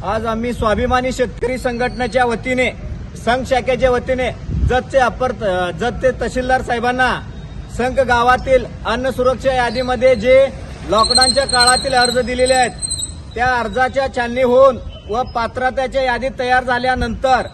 आज आम्ही स्वाभिमानी शेतकरी संघटनेच्या वतीने संघ शाखेच्या वतीने जतचे तहसीलदार साहेबांना संघ गावातील अन्न सुरक्षा यादीमध्ये जे लॉकडाऊनच्या काळातील अर्ज दिलेले आहेत त्या अर्जाच्या छाननी होऊन व पात्रतेच्या यादी तयार झाल्यानंतर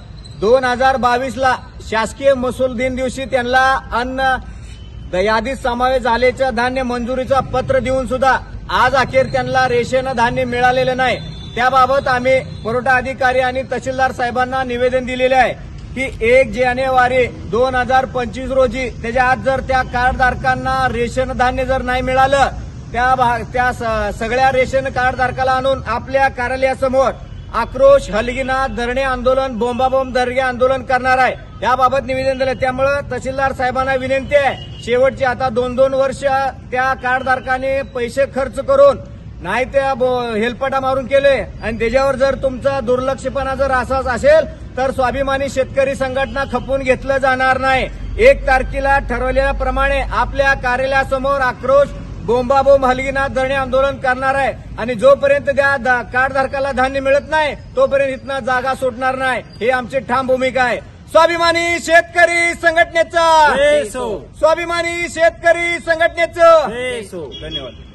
2022 ला शासकीय महसूल दिन दिवशी त्यांना अन्न यादीत समावेश झाल्याचं धान्य मंजुरीचा पत्र देऊन सुद्धा आज अखेर त्यांना रेशन धान्य मिळालेलं नाही। त्याबाबत आम्ही पुरवठा अधिकारी आणि तहसीलदार साहेबांना निवेदन दिलेले आहे की 1 जानेवारी 2025 रोजी त्याच्या आज जर त्या कार्डधारकांना रेशन धान्य जर नाही मिळालं त्या सगळ्या रेशन कार्डधारकाला आणून आपल्या कार्यालयासमोर आक्रोश हलगीना धरणे आंदोलन बोंबाबोंब धरणे आंदोलन करणार आहे। याबाबत निवेदन दिलं। त्यामुळे तहसीलदार साहेबांना विनंती आहे शेवटची आता 2-2 वर्ष त्या कार्डधारकाने पैसे खर्च करून नाही त्या हेलपटा मारून केले आणि त्याच्यावर जर तुमचा दुर्लक्षपणा जर असाच असेल तर स्वाभिमानी शेतकरी संघटना खपून घेतलं जाणार नाही। 1 तारखेला ठरवल्याप्रमाणे आपल्या कार्यालयासमोर आक्रोश बोंबाबोंब हलगीना धरणे आंदोलन करणार आहे आणि जोपर्यंत त्या कार्डधारकाला धान्य मिळत नाही तोपर्यंत इथनं जागा सुटणार नाही। ही आमची ठाम भूमिका आहे। स्वाभिमानी शेतकरी संघटनेचं स्वाभिमानी शेतकरी संघटनेचं धन्यवाद।